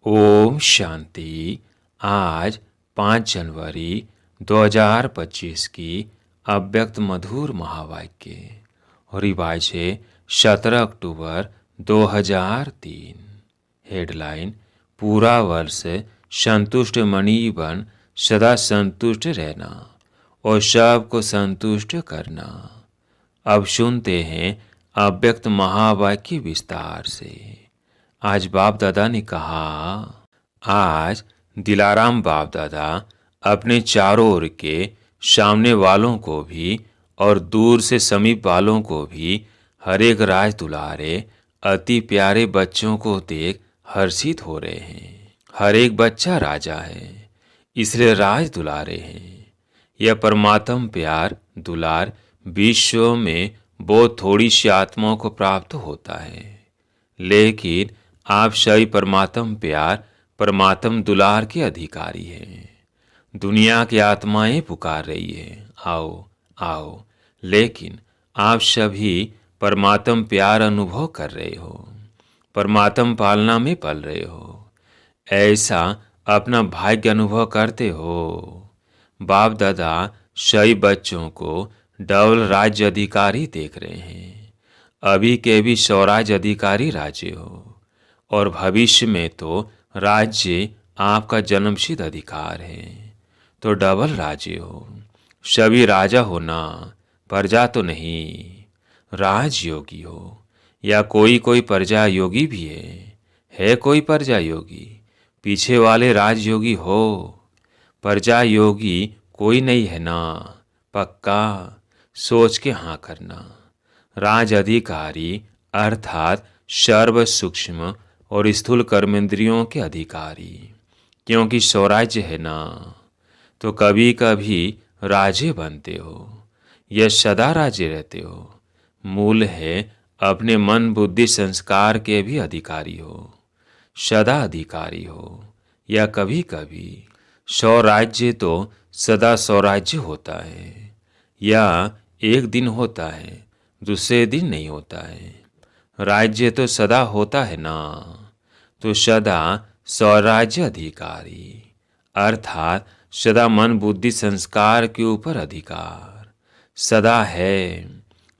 ओम शांति। आज 5 जनवरी 2025 की अव्यक्त मधुर महावाक्य और रिवाज है 17 अक्टूबर 2003। हेडलाइन: पूरा वर्ष संतुष्ट मणि बन सदा संतुष्ट रहना और सबको संतुष्ट करना। अब सुनते हैं अव्यक्त महावाक्य विस्तार से। आज बाप दादा ने कहा, आज दिलाराम बाप दादा अपने चारों ओर के सामने वालों को भी और दूर से समीप वालों को भी हर एक राज दुलारे अति प्यारे बच्चों को देख हर्षित हो रहे हैं। हर एक बच्चा राजा है, इसलिए राज दुलारे हैं। यह परमात्म प्यार दुलार विश्व में बहुत थोड़ी सी आत्माओं को प्राप्त होता है, लेकिन आप सभी परमात्म प्यार परमात्म दुलार के अधिकारी हैं। दुनिया की आत्माएं पुकार रही है, आओ आओ, लेकिन आप सभी परमात्म प्यार अनुभव कर रहे हो, परमात्म पालना में पल रहे हो। ऐसा अपना भाग्य अनुभव करते हो। बाप दादा सही बच्चों को डबल राज्य अधिकारी देख रहे हैं। अभी के भी स्वराज अधिकारी राज्य हो और भविष्य में तो राज्य आपका जन्मसिद्ध अधिकार है, तो डबल राज्य हो। सभी राजा हो ना, प्रजा तो नहीं। राजयोगी हो या कोई प्रजा योगी भी है कोई प्रजा योगी, पीछे वाले राजयोगी हो। प्रजा योगी कोई नहीं है ना, पक्का सोच के हाँ करना। राज अधिकारी अर्थात सर्व सूक्ष्म और स्थूल कर्मेंद्रियों के अधिकारी, क्योंकि स्वराज्य है ना, तो कभी कभी राजे बनते हो या सदा राजे रहते हो। मूल है अपने मन बुद्धि संस्कार के भी अधिकारी हो, सदा अधिकारी हो या कभी कभी। स्वराज्य तो सदा स्वराज्य होता है, या एक दिन होता है दूसरे दिन नहीं होता है। राज्य तो सदा होता है ना, तो सदा स्वराज्य अधिकारी अर्थात सदा मन बुद्धि संस्कार के ऊपर अधिकार सदा है,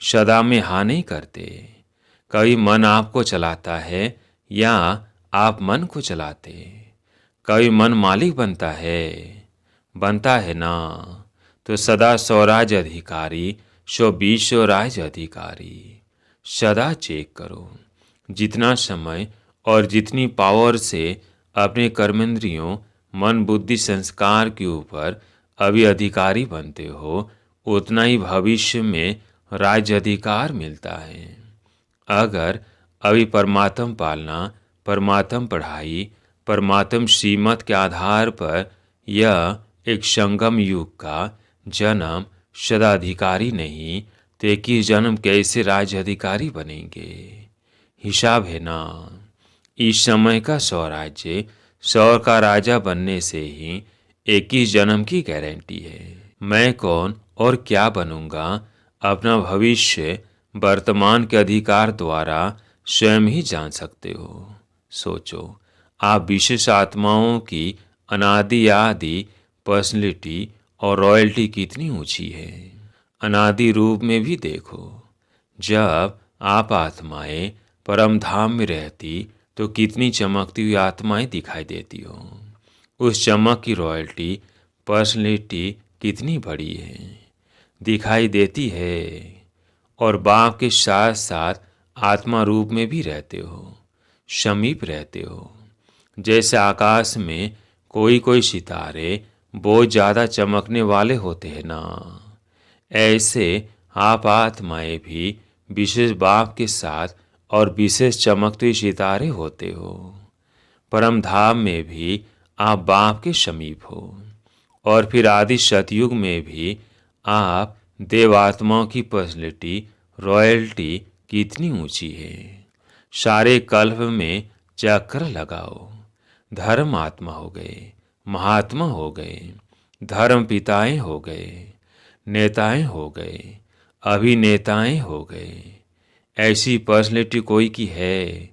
सदा में हाँ नहीं करते। कभी मन आपको चलाता है या आप मन को चलाते। कभी मन मालिक बनता है ना, तो सदा स्वराज अधिकारी सो विश्व राज अधिकारी। सदा चेक करो, जितना समय और जितनी पावर से अपने कर्मेंद्रियों मन बुद्धि संस्कार के ऊपर अभी अधिकारी बनते हो, उतना ही भविष्य में राज्य अधिकार मिलता है। अगर अभी परमात्म पालना, परमात्म पढ़ाई, परमात्म श्रीमत के आधार पर यह एक संगम युग का जन्म सदा अधिकारी नहीं, तो 21 जन्म कैसे राज्य अधिकारी बनेंगे? हिसाब है ना। इस समय का स्वराज्य सौर का राजा बनने से ही 21 जन्म की गारंटी है। मैं कौन और क्या बनूंगा, अपना भविष्य वर्तमान के अधिकार द्वारा स्वयं ही जान सकते हो। सोचो, आप विशेष आत्माओं की अनादि आदि पर्सनैलिटी और रॉयल्टी कितनी ऊंची है। अनादि रूप में भी देखो, जब आप आत्माएं परम धाम में रहती तो कितनी चमकती हुई आत्माएं दिखाई देती हो। उस चमक की रॉयल्टी पर्सनैलिटी कितनी बड़ी है, दिखाई देती है। और बाप के साथ साथ आत्मा रूप में भी रहते हो, समीप रहते हो। जैसे आकाश में कोई सितारे बहुत ज़्यादा चमकने वाले होते हैं ना, ऐसे आप आत्माएं भी विशेष बाप के साथ और विशेष चमकते सितारे होते हो। परम धाम में भी आप बाप के समीप हो, और फिर आदि सतयुग में भी आप देवात्माओं की पर्सनैलिटी रॉयल्टी कितनी ऊंची है। सारे कल्प में चक्र लगाओ, धर्म आत्मा हो गए, महात्मा हो गए, धर्म पिताएं हो गए, नेताएं हो गए, अभिनेताएं हो गए। ऐसी पर्सनैलिटी कोई की है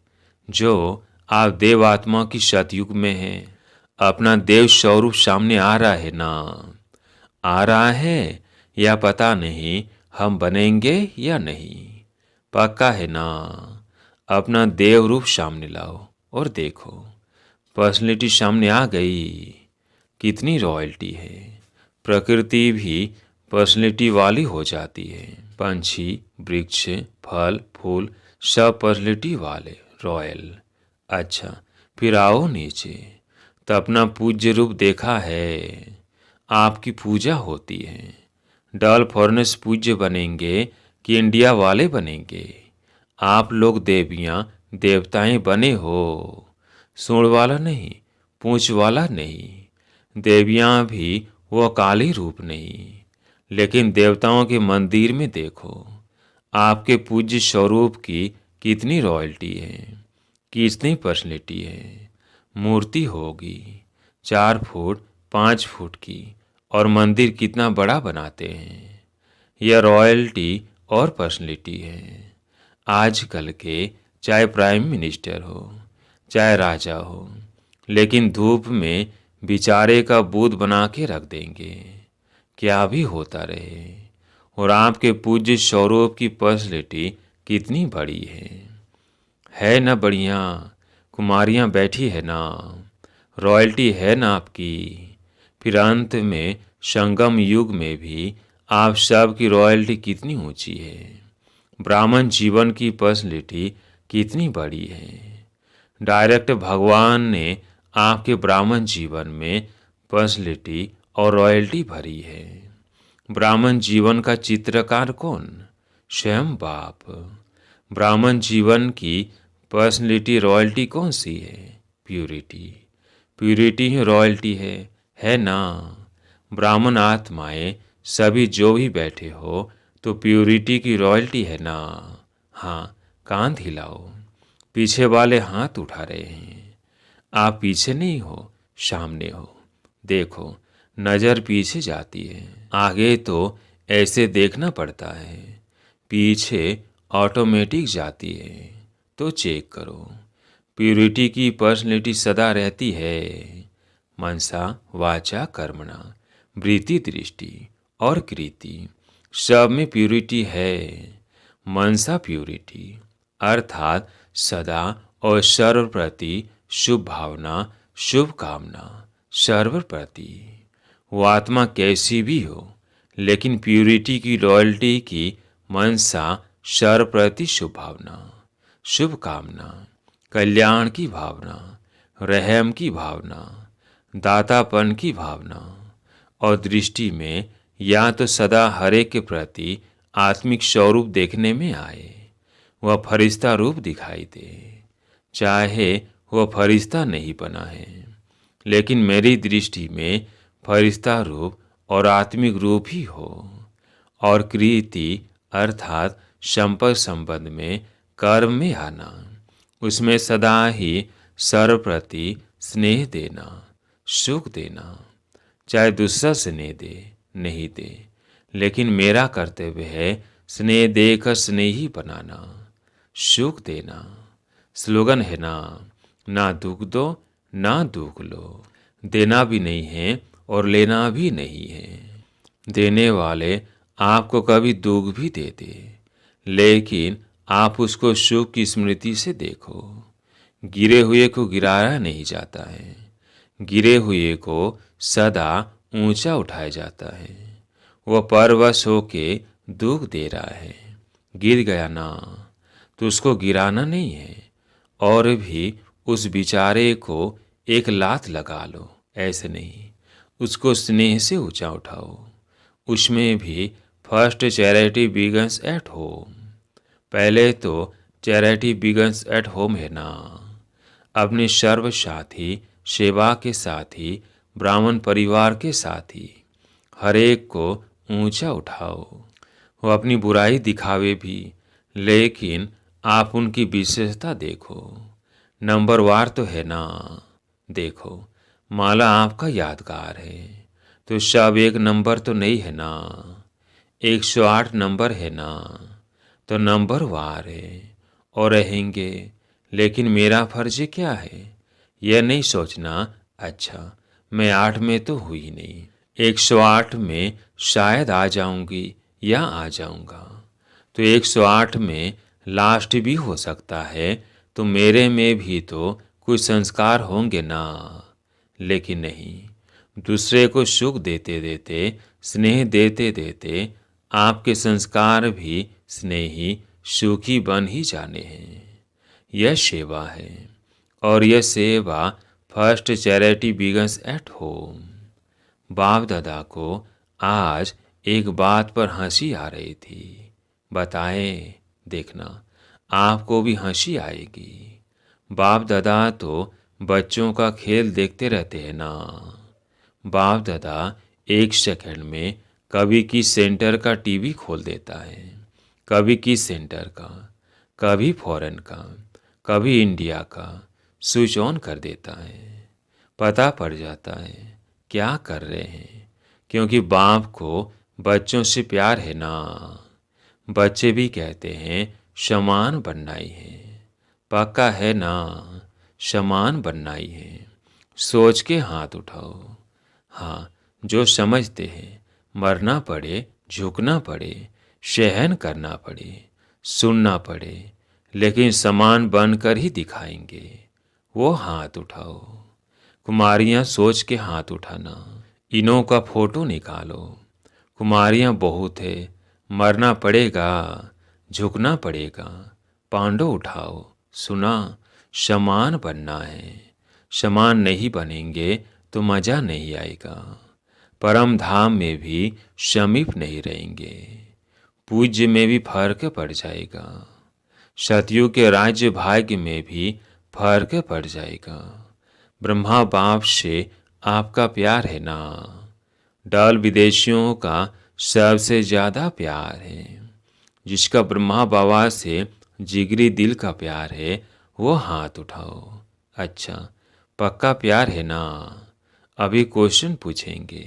जो आप देव आत्मा की सतयुग में हैं। अपना देव स्वरूप सामने आ रहा है ना? आ रहा है या पता नहीं हम बनेंगे या नहीं? पक्का है ना? अपना देव रूप सामने लाओ और देखो, पर्सनैलिटी सामने आ गई। कितनी रॉयल्टी है। प्रकृति भी पर्सनैलिटी वाली हो जाती है। पंछी, वृक्ष, फल, फूल सब पर्सनैलिटी वाले, रॉयल। अच्छा, फिर आओ नीचे। तो अपना पूज्य रूप देखा है। आपकी पूजा होती है। डल फॉरनेस पूज्य बनेंगे कि इंडिया वाले बनेंगे? आप लोग देवियाँ देवताएं बने हो। सूंड वाला नहीं, पूंछ वाला नहीं। देवियाँ भी वो काली रूप नहीं। लेकिन देवताओं के मंदिर में देखो, आपके पूज्य स्वरूप की कितनी रॉयल्टी है, कितनी पर्सनैलिटी है। मूर्ति होगी 4 फुट 5 फुट की, और मंदिर कितना बड़ा बनाते हैं। यह रॉयल्टी और पर्सनैलिटी है। आजकल के चाहे प्राइम मिनिस्टर हो, चाहे राजा हो, लेकिन धूप में बिचारे का बूथ बना के रख देंगे, क्या भी होता रहे। और आपके पूज्य स्वरूप की पर्सनैलिटी कितनी बड़ी है ना? बढ़िया कुमारियाँ बैठी है ना? रॉयल्टी है ना आपकी? फिर अंत में संगम युग में भी आप सब की रॉयल्टी कितनी ऊंची है। ब्राह्मण जीवन की पर्सनैलिटी कितनी बड़ी है। डायरेक्ट भगवान ने आपके ब्राह्मण जीवन में पर्सनैलिटी और रॉयल्टी भरी है। ब्राह्मण जीवन का चित्रकार कौन? स्वयं बाप। ब्राह्मण जीवन की पर्सनैलिटी रॉयल्टी कौन सी है? प्यूरिटी। प्यूरिटी ही रॉयल्टी है ना? ब्राह्मण आत्माएं सभी जो भी बैठे हो तो प्यूरिटी की रॉयल्टी है ना? हाँ, कान हिलाओ। पीछे वाले हाथ उठा रहे हैं। आप पीछे नहीं हो, सामने हो। देखो, नज़र पीछे जाती है, आगे तो ऐसे देखना पड़ता है, पीछे ऑटोमेटिक जाती है। तो चेक करो, प्यूरिटी की पर्सनैलिटी सदा रहती है। मनसा वाचा कर्मणा, वृत्ति दृष्टि और कृति सब में प्यूरिटी है। मनसा प्यूरिटी अर्थात सदा और सर्व प्रति शुभ भावना, शुभ कामना, सर्व प्रति। वो आत्मा कैसी भी हो, लेकिन प्यूरिटी की रॉयल्टी की मनसा सर्व प्रति शुभ भावना, शुभ कामना, कल्याण की भावना, रहम की भावना, दातापन की भावना, और दृष्टि में या तो सदा हरे के प्रति आत्मिक स्वरूप देखने में आए, वह फरिश्ता रूप दिखाई दे, चाहे वह फरिश्ता नहीं बना है, लेकिन मेरी दृष्टि में फरिश्ता रूप और आत्मिक रूप ही हो। और कृति अर्थात संपर्क संबंध में, कर्म में आना, उसमें सदा ही सर्व प्रति स्नेह देना, सुख देना, चाहे दूसरा स्नेह दे नहीं दे, लेकिन मेरा कर्तव्य है स्नेह देकर स्नेही बनाना, सुख देना। स्लोगन है ना, ना दुख दो ना दुख लो। देना भी नहीं है और लेना भी नहीं है। देने वाले आपको कभी दुख भी दे दे, लेकिन आप उसको सुख की स्मृति से देखो। गिरे हुए को गिराया नहीं जाता है, गिरे हुए को सदा ऊंचा उठाया जाता है। वह परवश होके दुख दे रहा है, गिर गया ना, तो उसको गिराना नहीं है, और भी उस बेचारे को एक लात लगा लो, ऐसे नहीं, उसको स्नेह से ऊंचा उठाओ। उसमें भी first charity begins at home. पहले तो चैरिटी बिगन्स एट होम है ना। अपने सर्व साथी, सेवा के साथी, ब्राह्मण परिवार के साथी, हर एक को ऊंचा उठाओ। वो अपनी बुराई दिखावे भी, लेकिन आप उनकी विशेषता देखो। नंबरवार तो है ना। देखो, माला आपका यादगार है, तो सब एक नंबर तो नहीं है ना। 108 नंबर है ना, तो नंबर वार है और रहेंगे, लेकिन मेरा फर्ज क्या है? यह नहीं सोचना अच्छा मैं 8 में तो हुई नहीं, 108 में शायद आ जाऊंगी या आ जाऊंगा। तो 108 में लास्ट भी हो सकता है, तो मेरे में भी तो कुछ संस्कार होंगे ना। लेकिन नहीं, दूसरे को सुख देते देते, स्नेह देते देते आपके संस्कार भी स्नेही सुखी बन ही जाने हैं। यह सेवा है, और यह सेवा first charity begins at home. बाप दादा को आज एक बात पर हंसी आ रही थी। बताए, देखना आपको भी हंसी आएगी। बाप दादा तो बच्चों का खेल देखते रहते हैं ना। बाप दादा 1 सेकंड में कभी किस सेंटर का टीवी खोल देता है, कभी किस सेंटर का, कभी फॉरेन का, कभी इंडिया का स्विच ऑन कर देता है। पता पड़ जाता है क्या कर रहे हैं, क्योंकि बाप को बच्चों से प्यार है ना। बच्चे भी कहते हैं समान बनना ही है। पक्का है ना, समान बनना ही है। सोच के हाथ उठाओ। हाँ, जो समझते हैं मरना पड़े, झुकना पड़े, सहन करना पड़े, सुनना पड़े, लेकिन समान बनकर ही दिखाएंगे, वो हाथ उठाओ। कुमारियाँ सोच के हाथ उठाना। इनों का फोटो निकालो। कुमारियाँ बहुत है, मरना पड़ेगा, झुकना पड़ेगा। पांडव उठाओ, सुना, समान बनना है। समान नहीं बनेंगे तो मजा नहीं आएगा। परम धाम में भी समीप नहीं रहेंगे। पूज्य में भी फर्क पड़ जाएगा। सतयुग के राज्य भाग्य में भी फर्क पड़ जाएगा। ब्रह्मा बाप से आपका प्यार है ना। डल विदेशियों का सबसे ज़्यादा प्यार है। जिसका ब्रह्मा बाबा से जिगरी दिल का प्यार है, वो हाथ उठाओ। अच्छा, पक्का प्यार है ना। अभी क्वेश्चन पूछेंगे।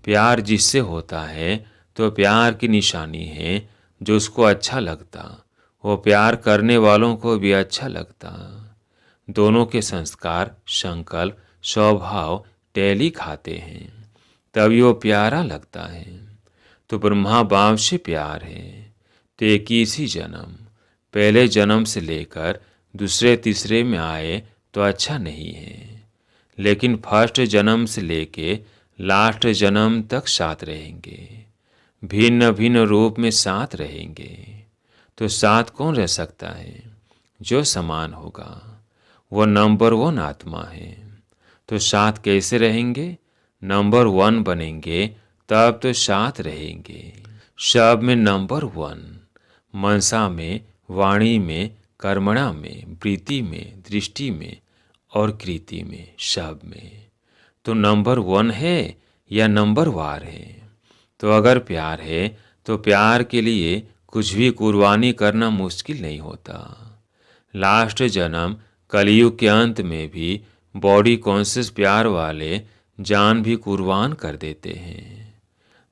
प्यार जिससे होता है तो प्यार की निशानी है जो उसको अच्छा लगता, वो प्यार करने वालों को भी अच्छा लगता। दोनों के संस्कार, संकल्प, स्वभाव टैली खाते हैं, तभी वो प्यारा लगता है। तो ब्रह्मा बाप से प्यार है तो 21 ही जन्म, पहले जन्म से लेकर दूसरे तीसरे में आए तो अच्छा नहीं है, लेकिन फर्स्ट जन्म से लेके लास्ट जन्म तक साथ रहेंगे। भिन्न भिन्न रूप में साथ रहेंगे। तो साथ कौन रह सकता है? जो समान होगा, वो नंबर 1 आत्मा है। तो साथ कैसे रहेंगे? नंबर 1 बनेंगे तब तो साथ रहेंगे। सब में नंबर 1, मनसा में, वाणी में, कर्मणा में, वृत्ति में, दृष्टि में और कृति में, सब में। तो नंबर 1 है या नंबर वार है? तो अगर प्यार है तो प्यार के लिए कुछ भी कुर्बानी करना मुश्किल नहीं होता। लास्ट जन्म कलयुग के अंत में भी बॉडी कॉन्शियस प्यार वाले जान भी कुर्बान कर देते हैं।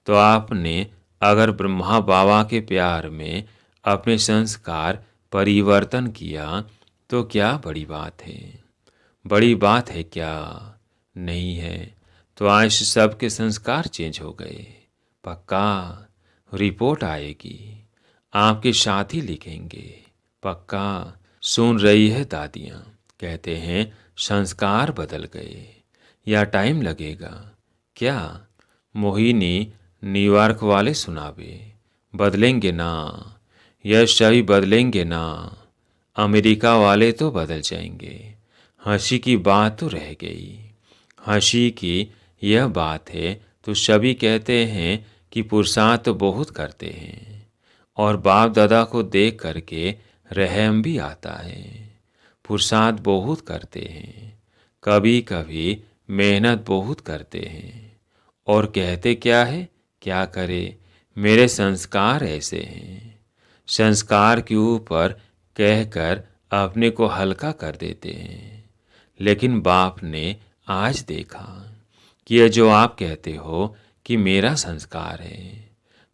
तो आपने अगर ब्रह्मा बाबा के प्यार में अपने संस्कार परिवर्तन किया तो क्या बड़ी बात है? बड़ी बात है क्या? नहीं है। तो आज सबके संस्कार चेंज हो गए। पक्का रिपोर्ट आएगी, आपके साथी लिखेंगे। पक्का सुन रही है दादियाँ, कहते हैं संस्कार बदल गए या टाइम लगेगा क्या? मोहिनी न्यूयॉर्क वाले सुनावे, बदलेंगे ना, यह सभी बदलेंगे ना। अमेरिका वाले तो बदल जाएंगे। हंसी की बात तो रह गई। हंसी की यह बात है तो सभी कहते हैं कि पुरुषार्थ तो बहुत करते हैं, और बाप दादा को देख करके रहम भी आता है। पुरुषार्थ बहुत करते हैं, कभी कभी मेहनत बहुत करते हैं, और कहते क्या है, क्या करे, मेरे संस्कार ऐसे हैं। संस्कार के ऊपर कहकर अपने को हल्का कर देते हैं। लेकिन बाप ने आज देखा कि यह जो आप कहते हो कि मेरा संस्कार है,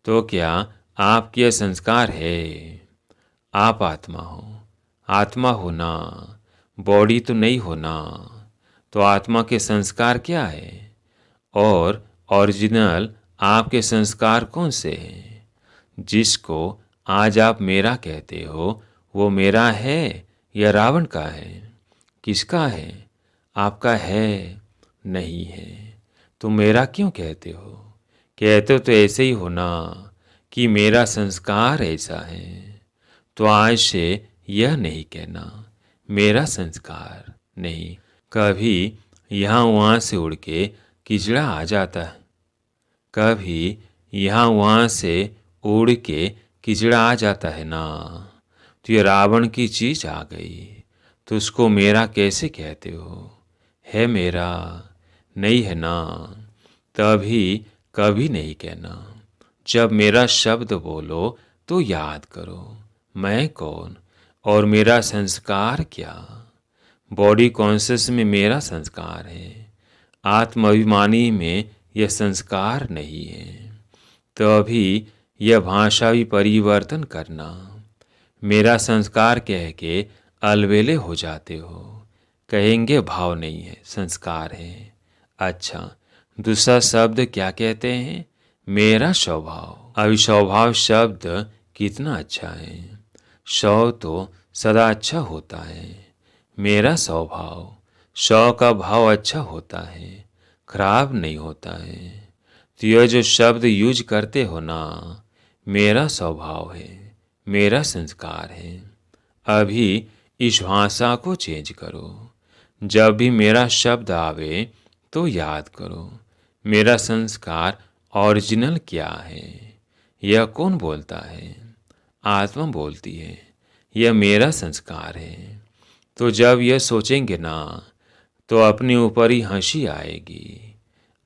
तो क्या आपकी यह संस्कार है? आप आत्मा हो, आत्मा होना, बॉडी तो नहीं होना। तो आत्मा के संस्कार क्या है और ओरिजिनल आपके संस्कार कौन से हैं? जिसको आज आप मेरा कहते हो वो मेरा है या रावण का है? किसका है? आपका है नहीं है तो मेरा क्यों कहते हो? कहते हो तो ऐसे ही होना कि मेरा संस्कार ऐसा है। तो आज से यह नहीं कहना मेरा संस्कार नहीं। कभी यहाँ वहाँ से उड़ के किचड़ा आ जाता है, कभी यहाँ वहाँ से उड़ के किचड़ा आ जाता है ना। तो ये रावण की चीज आ गई तो उसको मेरा कैसे कहते हो? है मेरा नहीं है ना, तभी कभी नहीं कहना। जब मेरा शब्द बोलो तो याद करो मैं कौन और मेरा संस्कार क्या। बॉडी कॉन्शियस में मेरा संस्कार है, आत्माभिमानी में यह संस्कार नहीं है। तो अभी यह भाषावी परिवर्तन करना, मेरा संस्कार कह के अलबेले हो जाते हो। कहेंगे भाव नहीं है, संस्कार है। अच्छा, दूसरा शब्द क्या कहते हैं? मेरा स्वभाव। अभी स्वभाव शब्द कितना अच्छा है। स्व तो सदा अच्छा होता है। मेरा स्वभाव, स्व का भाव अच्छा होता है, खराब नहीं होता है। तो यह जो शब्द यूज करते हो ना, मेरा स्वभाव है, मेरा संस्कार है। अभी इस भाषा को चेंज करो। जब भी मेरा शब्द आवे तो याद करो मेरा संस्कार ओरिजिनल क्या है। यह कौन बोलता है? आत्मा बोलती है, यह मेरा संस्कार है। तो जब यह सोचेंगे ना तो अपने ऊपर ही हंसी आएगी।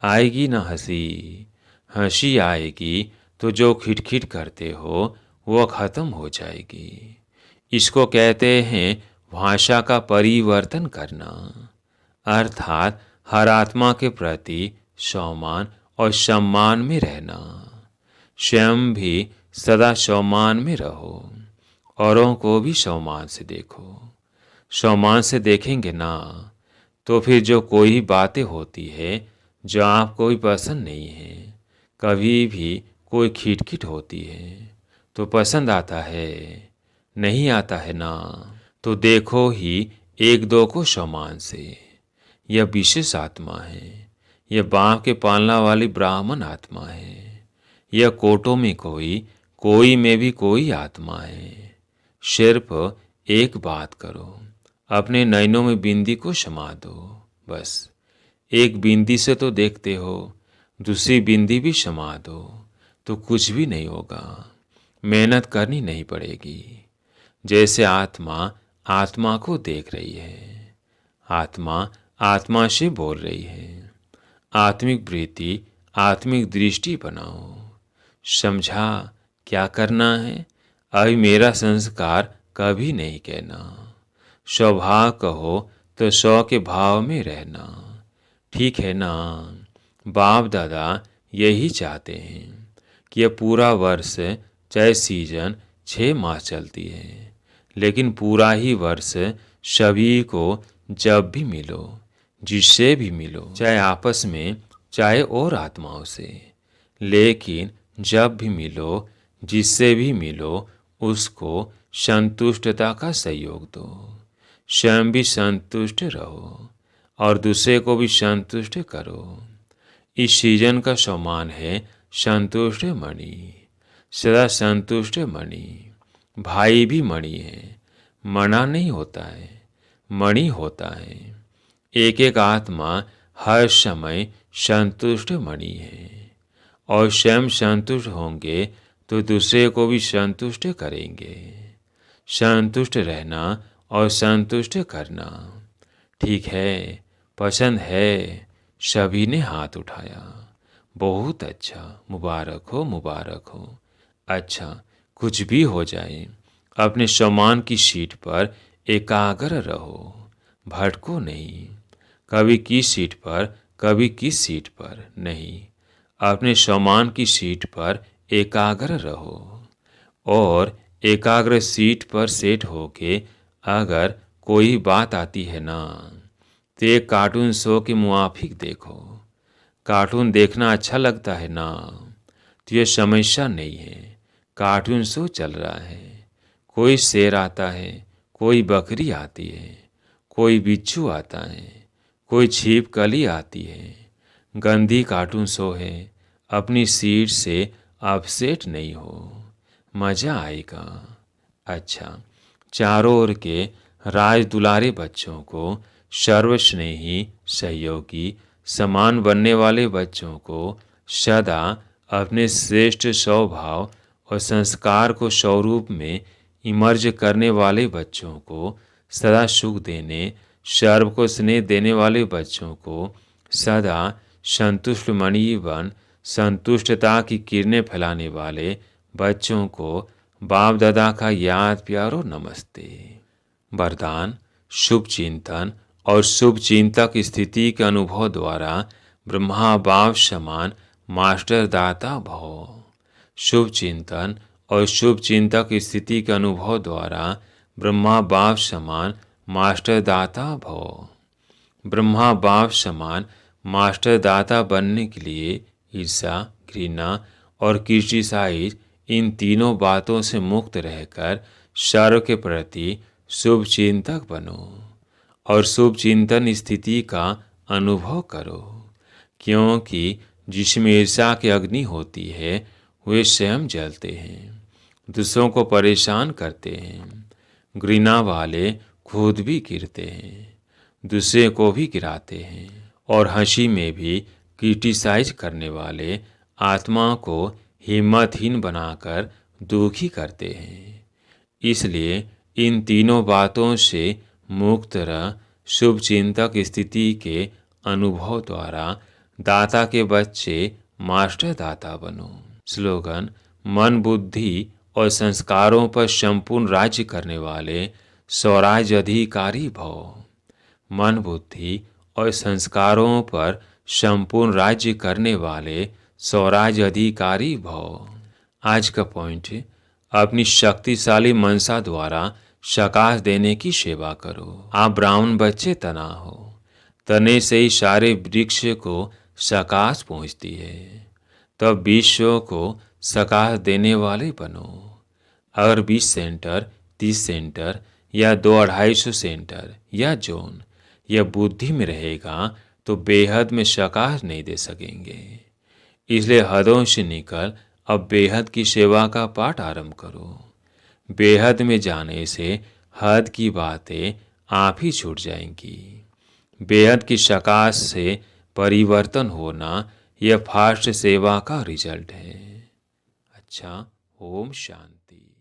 आएगी ना हंसी? हंसी आएगी तो जो खिटखिट करते हो वो खत्म हो जाएगी। इसको कहते हैं भाषा का परिवर्तन करना, अर्थात हर आत्मा के प्रति सम्मान और सम्मान में रहना। स्वयं भी सदा सम्मान में रहो, औरों को भी सम्मान से देखो। सम्मान से देखेंगे ना तो फिर जो कोई बातें होती है जो आपको भी पसंद नहीं है, कभी भी कोई खिटखिट होती है तो पसंद आता है? नहीं आता है ना। तो देखो ही एक दो को सम्मान से। यह विशेष आत्मा है, यह बाप के पालना वाली ब्राह्मण आत्मा है। यह कोटों में कोई में भी कोई आत्मा है। सिर्फ एक बात करो, अपने नैनों में बिंदी को समा दो। बस एक बिंदी से तो देखते हो, दूसरी बिंदी भी समा दो तो कुछ भी नहीं होगा। मेहनत करनी नहीं पड़ेगी। जैसे आत्मा आत्मा को देख रही है, आत्मा आत्मा से बोल रही है। आत्मिक वृत्ति, आत्मिक दृष्टि बनाओ। समझा क्या करना है? अभी मेरा संस्कार कभी नहीं कहना। स्वभाव कहो तो स्व के भाव में रहना। ठीक है ना? बाप दादा यही चाहते हैं कि यह पूरा वर्ष चाहे सीजन 6 मास चलती है, लेकिन पूरा ही वर्ष सभी को जब भी मिलो, जिससे भी मिलो, चाहे आपस में चाहे और आत्माओं से, लेकिन जब भी मिलो, जिससे भी मिलो, उसको संतुष्टता का सहयोग दो। स्वयं भी संतुष्ट रहो और दूसरे को भी संतुष्ट करो। इस सीजन का सम्मान है संतुष्ट मणि, सदा संतुष्ट मणि। भाई भी मणि है, मना नहीं होता है, मणि होता है। एक एक आत्मा हर समय संतुष्ट मणि है और स्वयं संतुष्ट होंगे तो दूसरे को भी संतुष्ट करेंगे। संतुष्ट रहना और संतुष्ट करना। ठीक है, पसंद है? सभी ने हाथ उठाया। बहुत अच्छा, मुबारक हो, मुबारक हो। अच्छा, कुछ भी हो जाए, अपने सम्मान की सीट पर एकाग्र रहो, भटको नहीं। कभी किस सीट पर, कभी किस सीट पर नहीं। अपने सम्मान की सीट पर एकाग्र रहो और एकाग्र सीट पर सेट होके अगर कोई बात आती है ना, तो एक कार्टून शो के मुआफिक देखो। कार्टून देखना अच्छा लगता है ना, तो ये समस्या नहीं है, कार्टून शो चल रहा है। कोई शेर आता है, कोई बकरी आती है, कोई बिच्छू आता है, कोई छिपकली आती है। गंदी कार्टून शो है, अपनी सीट से अपसेट नहीं हो, मज़ा आएगा। अच्छा, चारों ओर के राज दुलारे बच्चों को, सर्वस्नेही, सहयोगी, समान बनने वाले बच्चों को, सदा अपने श्रेष्ठ स्वभाव और संस्कार को स्वरूप में इमर्ज करने वाले बच्चों को, सदा सुख देने, सर्व को स्नेह देने वाले बच्चों को, सदा संतुष्ट मणि बन संतुष्टता की किरणें फैलाने वाले बच्चों को बाप दादा का याद प्यारो नमस्ते। वरदान: शुभ चिंतन और शुभ चिंतक स्थिति के अनुभव द्वारा ब्रह्मा बाप समान मास्टर दाता भव। शुभ चिंतन और शुभ चिंतक स्थिति के अनुभव द्वारा ब्रह्मा बाप समान मास्टर दाता भव। ब्रह्मा बाप समान मास्टर दाता बनने के लिए ईर्ष्या, घृणा और क्रिटिसाइज, इन तीनों बातों से मुक्त रहकर सर्व के प्रति शुभ चिंतक बनो और शुभ चिंतन स्थिति का अनुभव करो। क्योंकि जिसमें ईर्ष्या की अग्नि होती है, वे स्वयं जलते हैं, दूसरों को परेशान करते हैं। घृणा वाले खुद भी गिरते हैं, दूसरे को भी गिराते हैं। और हंसी में भी क्रिटिसाइज करने वाले आत्मा को हिम्मतहीन बनाकर दुखी करते हैं। इसलिए इन तीनों बातों से मुक्त रह शुभ चिंतक स्थिति के अनुभव द्वारा दाता के बच्चे मास्टर दाता बनो। स्लोगन: मन, बुद्धि और संस्कारों पर संपूर्ण राज्य करने वाले स्वराज अधिकारी भव। मन, बुद्धि और संस्कारों पर संपूर्ण राज्य करने वाले स्वराज अधिकारी भव। आज का पॉइंट है, अपनी शक्तिशाली मनसा द्वारा सकाश देने की सेवा करो। आप ब्राह्मण बच्चे तना हो, तने से ही सारे वृक्ष को सकाश पहुँचती है। तब 20 को सकाश देने वाले बनो। अगर 20 सेंटर, 30 सेंटर या 200-250 सेंटर या जोन या बुद्धि में रहेगा, तो बेहद में सकाश नहीं दे सकेंगे। इसलिए हदों से निकल अब बेहद की सेवा का पाठ आरंभ करो। बेहद में जाने से हद की बातें आप ही छूट जाएंगी। बेहद की सकाश से परिवर्तन होना यह फास्ट सेवा का रिजल्ट है। अच्छा, ओम शांति।